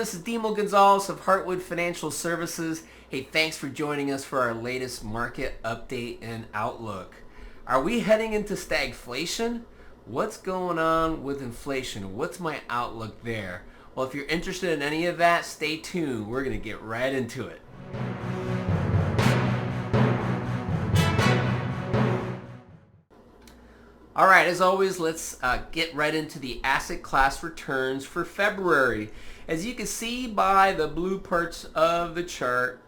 This is Demel Gonzalez of Heartwood Financial Services. Hey, thanks for joining us for our latest market update and outlook. Are we heading into stagflation? What's going on with inflation? What's my outlook there? Well, if you're interested in any of that, stay tuned. We're going to get right into it. All right, as always, let's get right into the asset class returns for February. As you can see by the blue parts of the chart,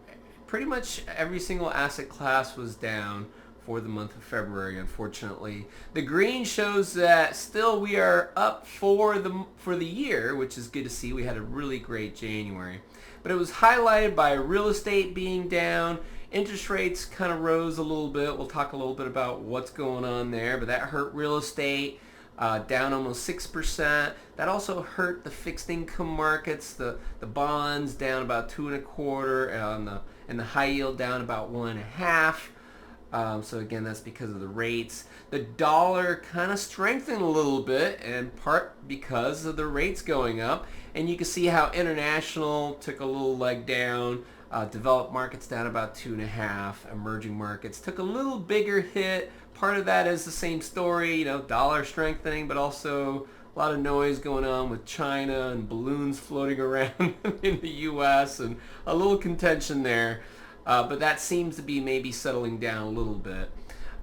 pretty much every single asset class was down for the month of February, unfortunately. The green shows that still we are up for the year, which is good to see. We had a really great January. But it was highlighted by real estate being down. Interest rates kind of rose a little bit. We'll talk a little bit about what's going on there, but that hurt real estate, down almost 6%. That also hurt the fixed income markets, the bonds down about 2.25%, and the high yield down about 1.5%. So again, that's because of the rates. The dollar kind of strengthened a little bit, in part because of the rates going up. And you can see how international took a little leg down. Developed markets down about 2.5%. Emerging markets took a little bigger hit. Part of that is the same story, dollar strengthening, but also a lot of noise going on with China and balloons floating around in the U.S. and a little contention there. But that seems to be maybe settling down a little bit.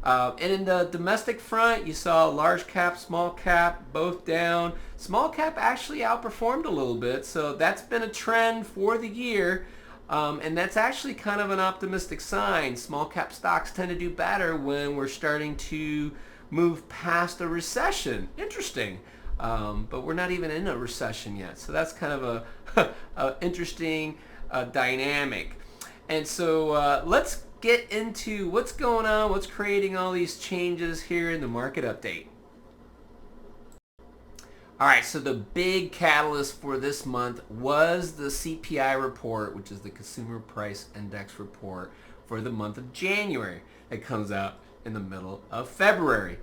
And in the domestic front, you saw large cap, small cap, both down. Small cap actually outperformed a little bit, so that's been a trend for the year. And that's actually kind of an optimistic sign. Small cap stocks tend to do better when we're starting to move past a recession. Interesting. But we're not even in a recession yet. So that's kind of a interesting dynamic. And so let's get into what's going on, what's creating all these changes here in the market update. All right, so the big catalyst for this month was the CPI report, which is the Consumer Price Index report for the month of January. It comes out in the middle of February.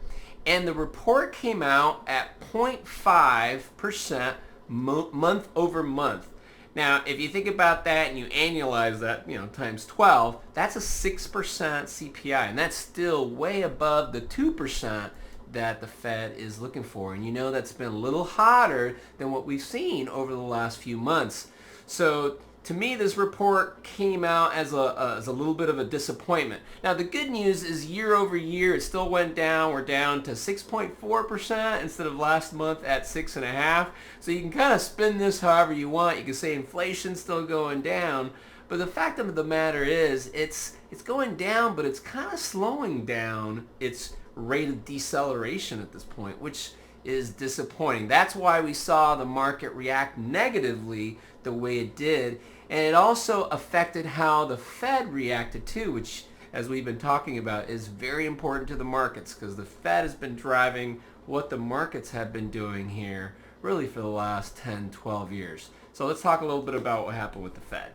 And the report came out at 0.5% month over month. Now, if you think about that and you annualize that, times 12, that's a 6% CPI, and that's still way above the 2% that the Fed is looking for. And that's been a little hotter than what we've seen over the last few months. So to me, this report came out as a little bit of a disappointment. Now, the good news is year over year, it still went down. We're down to 6.4% instead of last month at 6.5%. So you can kind of spin this however you want. You can say inflation's still going down. But the fact of the matter is, it's going down, but it's kind of slowing down its rate of deceleration at this point, which is disappointing. That's why we saw the market react negatively the way it did. And it also affected how the Fed reacted too, which, as we've been talking about, is very important to the markets, because the Fed has been driving what the markets have been doing here really for the last 10, 12 years. So let's talk a little bit about what happened with the Fed.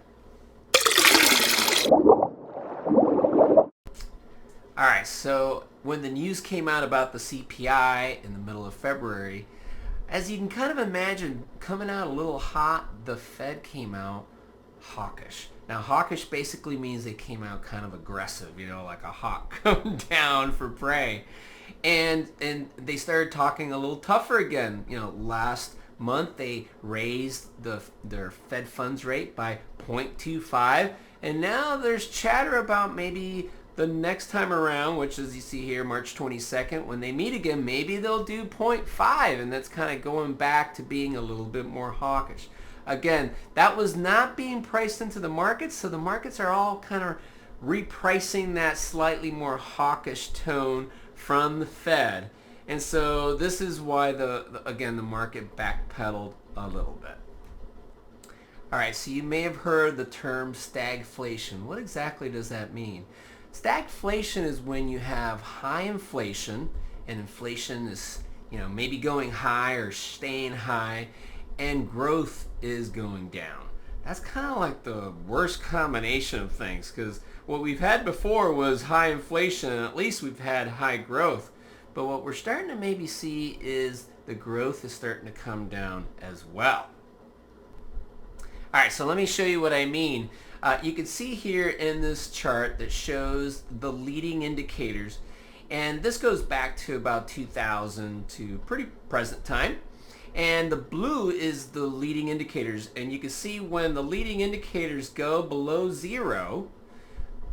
All right, so when the news came out about the CPI in the middle of February, as you can kind of imagine, coming out a little hot, the Fed came out hawkish. Now, hawkish basically means they came out kind of aggressive, like a hawk coming down for prey. And they started talking a little tougher again. Last month they raised their Fed funds rate by 0.25, and now there's chatter about maybe the next time around, which as you see here, March 22nd, when they meet again, maybe they'll do 0.5, and that's kind of going back to being a little bit more hawkish. Again, that was not being priced into the markets, so the markets are all kind of repricing that slightly more hawkish tone from the Fed. And so this is why again, the market backpedaled a little bit. All right, so you may have heard the term stagflation. What exactly does that mean? Stagflation is when you have high inflation, and inflation is, maybe going high or staying high, and growth is going down. That's kind of like the worst combination of things, because what we've had before was high inflation, and at least we've had high growth. But what we're starting to maybe see is the growth is starting to come down as well. All right, so let me show you what I mean. You can see here in this chart that shows the leading indicators, and this goes back to about 2000 to pretty present time. And the blue is the leading indicators, and you can see when the leading indicators go below zero,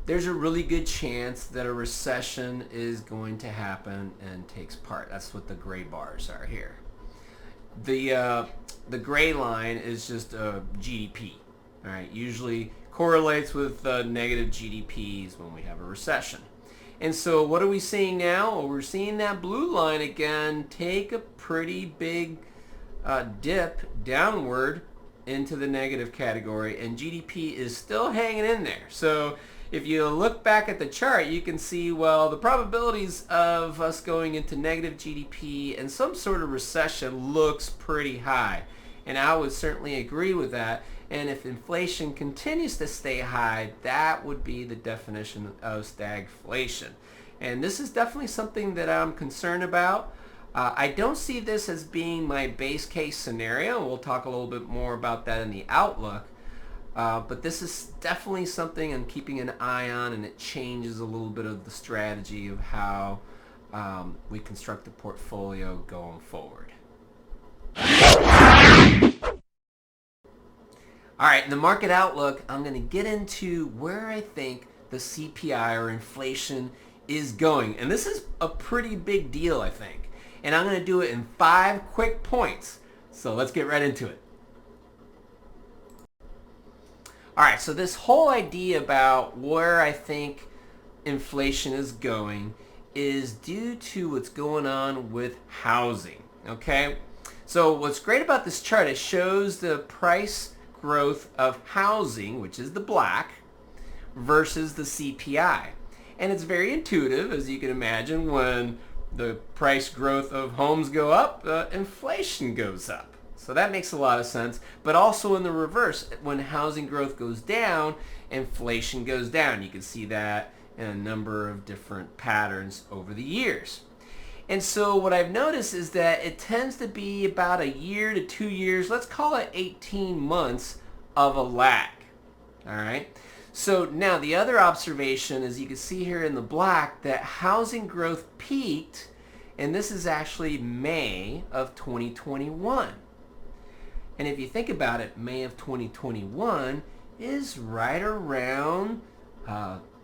there's a really good chance that a recession is going to happen and takes part. That's what the gray bars are here. The gray line is just GDP. All right, usually correlates with negative GDPs when we have a recession. And so what are we seeing now? Well, we're seeing that blue line again take a pretty big dip downward into the negative category, and GDP is still hanging in there. So if you look back at the chart, you can see, well, the probabilities of us going into negative GDP and some sort of recession looks pretty high. And I would certainly agree with that. And if inflation continues to stay high, that would be the definition of stagflation. And this is definitely something that I'm concerned about. I don't see this as being my base case scenario. We'll talk a little bit more about that in the outlook. But this is definitely something I'm keeping an eye on, and it changes a little bit of the strategy of how we construct the portfolio going forward. All right, in the market outlook, I'm going to get into where I think the CPI or inflation is going. And this is a pretty big deal, I think. And I'm going to do it in 5 quick points. So let's get right into it. All right, so this whole idea about where I think inflation is going is due to what's going on with housing, okay? So what's great about this chart, it shows the price growth of housing, which is the black, versus the CPI. And it's very intuitive, as you can imagine. When the price growth of homes go up, inflation goes up. So that makes a lot of sense. But also in the reverse, when housing growth goes down, inflation goes down. You can see that in a number of different patterns over the years. And so what I've noticed is that it tends to be about a year to 2 years, let's call it 18 months of a lag. All right. So now the other observation is you can see here in the black that housing growth peaked, and this is actually May of 2021. And if you think about it, May of 2021 is right around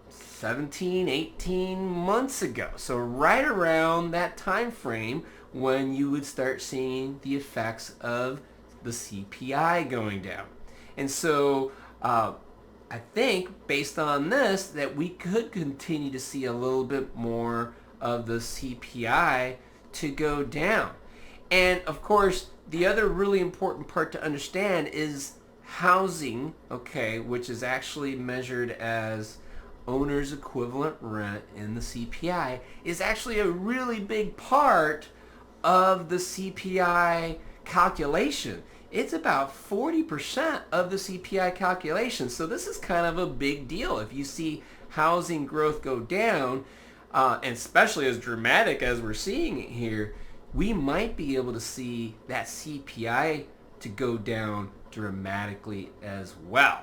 17, 18 months ago. So right around that time frame when you would start seeing the effects of the CPI going down. And so I think based on this that we could continue to see a little bit more of the CPI to go down. And of course, the other really important part to understand is housing, okay, which is actually measured as owner's equivalent rent in the CPI, is actually a really big part of the CPI calculation. It's about 40% of the CPI calculation. So this is kind of a big deal. If you see housing growth go down, and especially as dramatic as we're seeing it here, we might be able to see that CPI to go down dramatically as well.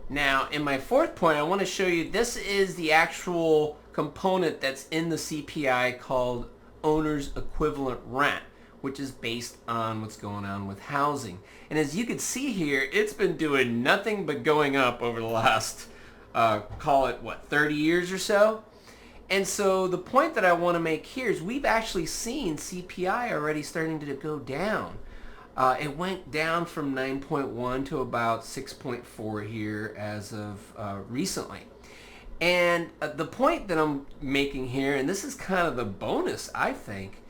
Now, in my 4th point, I want to show you this is the actual component that's in the CPI called owner's equivalent rent, which is based on what's going on with housing. And as you can see here, it's been doing nothing but going up over the last, call it, 30 years or so? And so the point that I want to make here is we've actually seen CPI already starting to go down. It went down from 9.1 to about 6.4 here as of recently. And the point that I'm making here, and this is kind of the bonus, I think,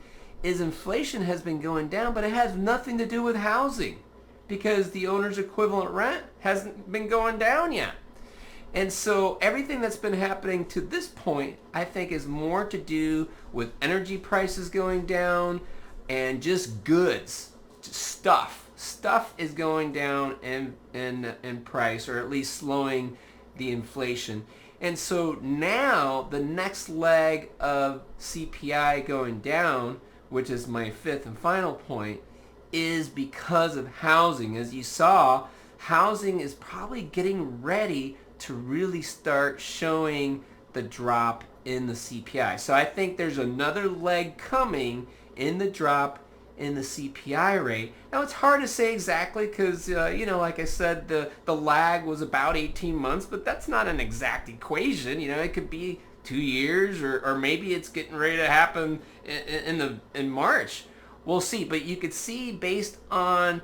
is inflation has been going down, but it has nothing to do with housing because the owner's equivalent rent hasn't been going down yet. And so everything that's been happening to this point, I think, is more to do with energy prices going down and just goods, just stuff. Stuff is going down in price, or at least slowing the inflation. And so now the next leg of CPI going down, which is my 5th and final point, is because of housing. As you saw, housing is probably getting ready to really start showing the drop in the CPI. So I think there's another leg coming in the drop in the CPI rate. Now it's hard to say exactly because, like I said, the lag was about 18 months, but that's not an exact equation. It could be 2 years or maybe it's getting ready to happen in March. We'll see, but you could see based on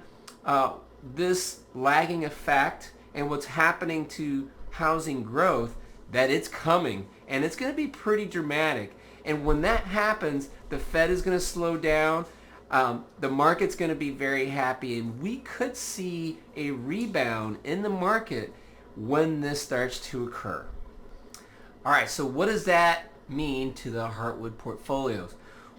this lagging effect and what's happening to housing growth that it's coming, and it's going to be pretty dramatic. And when that happens, the Fed is going to slow down. The market's going to be very happy, and we could see a rebound in the market when this starts to occur. All right, so what does that mean to the Heartwood portfolios?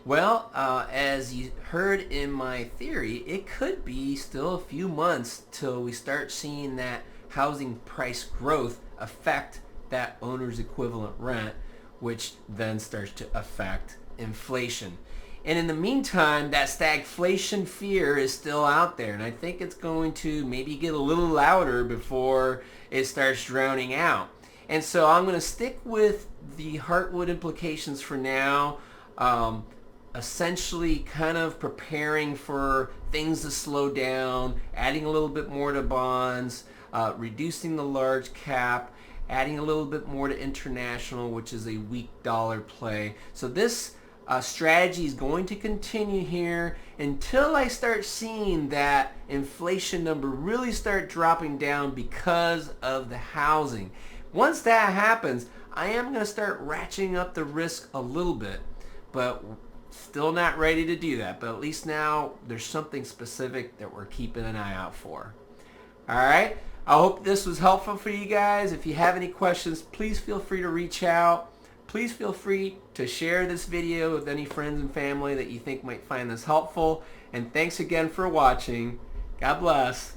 Well, as you heard in my theory, it could be still a few months till we start seeing that housing price growth affect that owner's equivalent rent, which then starts to affect inflation. And in the meantime, that stagflation fear is still out there, and I think it's going to maybe get a little louder before it starts drowning out. And so I'm going to stick with the Heartwood implications for now, essentially kind of preparing for things to slow down, adding a little bit more to bonds, reducing the large cap, adding a little bit more to international, which is a weak dollar play. So this strategy is going to continue here until I start seeing that inflation number really start dropping down because of the housing. Once that happens, I am going to start ratcheting up the risk a little bit, but still not ready to do that. But at least now there's something specific that we're keeping an eye out for. All right. I hope this was helpful for you guys. If you have any questions, please feel free to reach out. Please feel free to share this video with any friends and family that you think might find this helpful. And thanks again for watching. God bless.